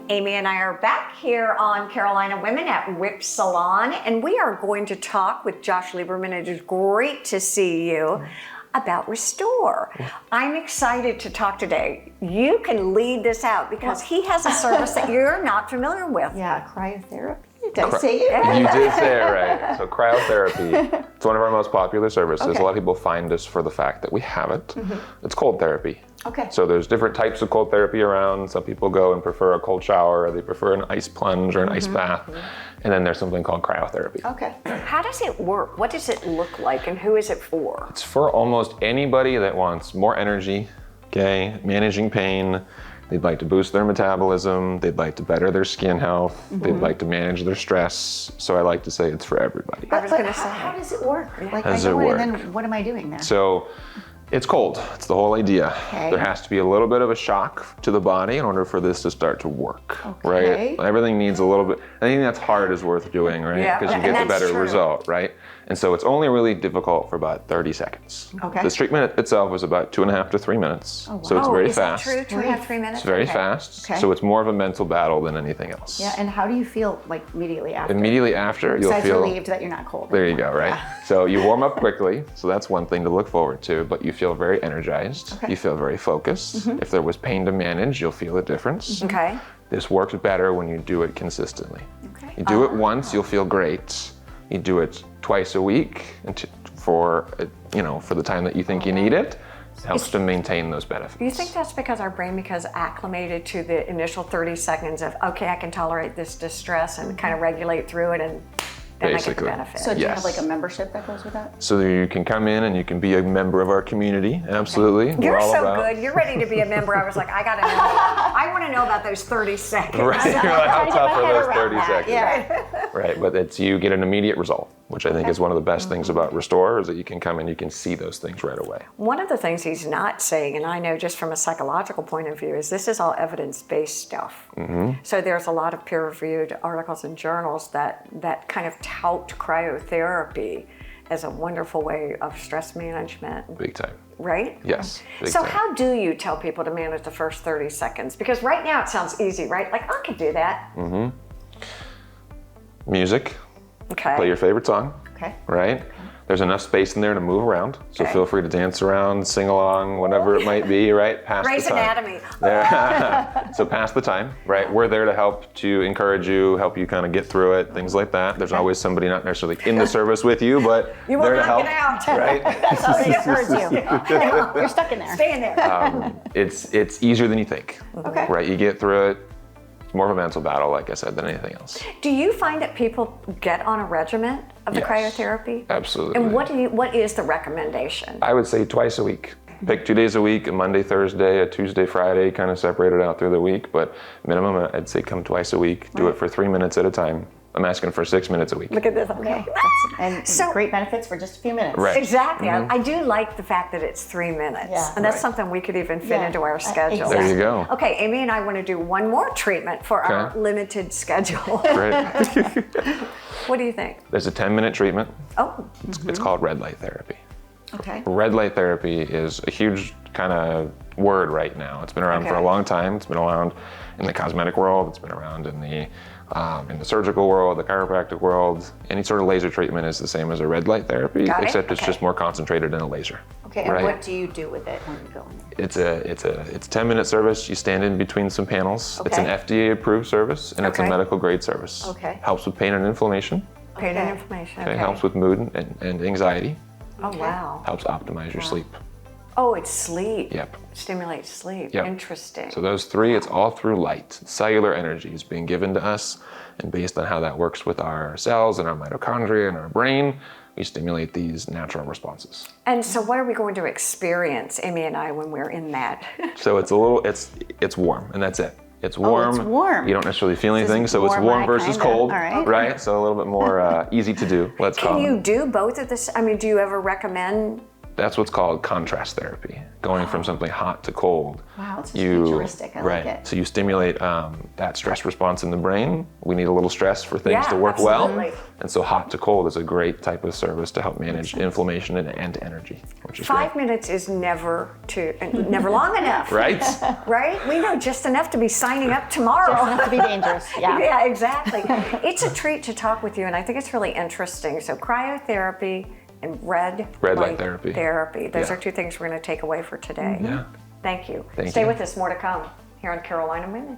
Amy and I are back here on Carolina Women at Whip Salon, and we are going to talk with Josh Lieberman. It is great to see you about Restore. I'm excited to talk today. You can lead this out because he has a service that you're not familiar with. Yeah, cryotherapy. Did I say it? You did say it right. So cryotherapy, it's one of our most popular services. Okay. A lot of people find us for the fact that we have it. It's cold therapy. Okay. So there's different types of cold therapy around. Some people go and prefer a cold shower, or they prefer an ice plunge or an ice bath. And then there's something called cryotherapy. Okay. How does it work? What does it look like, and who is it for? It's for almost anybody that wants more energy, okay, managing pain. They'd like to boost their metabolism. They'd like to better their skin health. They'd like to manage their stress. So I like to say it's for everybody. I was going to say. How does it work? Like, How does I know it it, work? and then what am I doing there? So it's cold. It's the whole idea. Okay. There has to be a little bit of a shock to the body in order for this to start to work, Okay. right? Everything needs a little bit. Anything that's hard is worth doing, right? Yeah, Because you and get the that's better true. result, right? And so it's only really difficult for about 30 seconds. Okay. This treatment itself is about 2.5 to 3 minutes. Oh, wow. So it's very is fast. that true? 2.5, 3 minutes? It's very Okay. fast. Okay. So it's more of a mental battle than anything else. Yeah, and how do you feel like immediately after? Immediately after, you'll Besides feel relieved that you're not cold. There you go, right? So you warm up quickly, so that's one thing to look forward to, but you feel very energized, Okay. you feel very focused. If there was pain to manage, you'll feel a difference. Okay. This works better when you do it consistently. Okay. You do it once, you'll feel great. You do it twice a week for the time that you think you need it. It helps to maintain those benefits. Do you think that's because our brain becomes acclimated to the initial 30 seconds of, okay, I can tolerate this distress and kind of regulate through it, and then I get the Basically. benefit? So do you have Yes. like a membership that goes with that? So you can come in and you can be a member of our community, absolutely. You're We're all so about- good. You're ready to be a member. I was like, I gotta know. I want to know about those 30 seconds. Right, you're like, how Trying to get tough my are head those around 30 that. seconds? Yeah. Right, but you get an immediate result, which I think is one of the best things about Restore, is that you can come and you can see those things right away. One of the things he's not saying, and I know just from a psychological point of view, is this is all evidence-based stuff. So there's a lot of peer-reviewed articles and journals that kind of tout cryotherapy as a wonderful way of stress management, Big time. right? Yes, big So time. how do you tell people to manage the first 30 seconds? Because right now it sounds easy, right? Like, I could do that. Music, Okay. play your favorite song, Okay. right? There's enough space in there to move around, so Okay. feel free to dance around, sing along, whatever it might be, right? Pass Grey's the time. Anatomy. There. So pass the time, right? We're there to help, to encourage you, help you kind of get through it, things like that. There's always somebody not necessarily in the service with you, but You will there to not help, get out. right? That's how they encourage you. You're stuck in there. Stay in there. It's easier than you think, Okay. right? You get through it. It's more of a mental battle, like I said, than anything else. Do you find that people get on a regimen of the Yes, cryotherapy? absolutely. And what is the recommendation? I would say twice a week. Pick 2 days a week, a Monday, Thursday, a Tuesday, Friday, kind of separate it out through the week. But minimum, I'd say come twice a week. Do it for 3 minutes at a time. I'm asking for 6 minutes a week. Look at this. Okay. And So- great benefits for just a few minutes. Right. Exactly. I do like the fact that it's 3 minutes. Yeah. And that's Right. something we could even fit Yeah, into our schedule. exactly. There you go. Okay, Amy and I want to do one more treatment for our Okay. limited schedule. Great. What do you think? There's a 10-minute treatment. Oh, It's called red light therapy. Okay. Red light therapy is a huge kind of word right now. It's been around for Okay. a long time. It's been around in the cosmetic world. It's been around in the surgical world, the chiropractic world. Any sort of laser treatment is the same as a red light therapy, Got it. except it's Okay. just more concentrated in a laser. Okay. And Right. what do you do with it when you go in? It's a 10-minute service. You stand in between some panels. It's an Okay. FDA approved service, and it's a Okay. medical grade service. Okay. Helps with pain and inflammation. pain and Okay. inflammation. Okay. Okay. Helps with mood and anxiety. Oh, wow. Helps optimize your sleep. Oh, it's sleep. Yep. Stimulates sleep. Yep. Interesting. So those three, it's all through light. Cellular energy is being given to us, and based on how that works with our cells and our mitochondria and our brain, we stimulate these natural responses. And so what are we going to experience, Amy and I, when we're in that? So it's it's warm, and that's it. It's warm. it's warm. You don't necessarily feel anything, so it's warm warm eye versus kinda. cold, All right. right? So a little bit more easy to do. Let's call Can it. you do both at this? I mean, do you ever recommend That's what's called contrast therapy, going from something hot to cold. Wow, it's futuristic. I like it. So you stimulate that stress response in the brain. We need a little stress for things Yeah, to work absolutely. well. And so hot to cold is a great type of service to help manage inflammation and energy, which is 5 great. minutes is never long enough. Right? Right? We know just enough to be signing up tomorrow. Doesn't have to be dangerous. Yeah. Yeah, exactly. It's a treat to talk with you, and I think it's really interesting. So cryotherapy and red light therapy. Those Yeah. are two things we're going to take away for today. Yeah. Thank you. Thank Stay you. with us, more to come here on Carolina Women.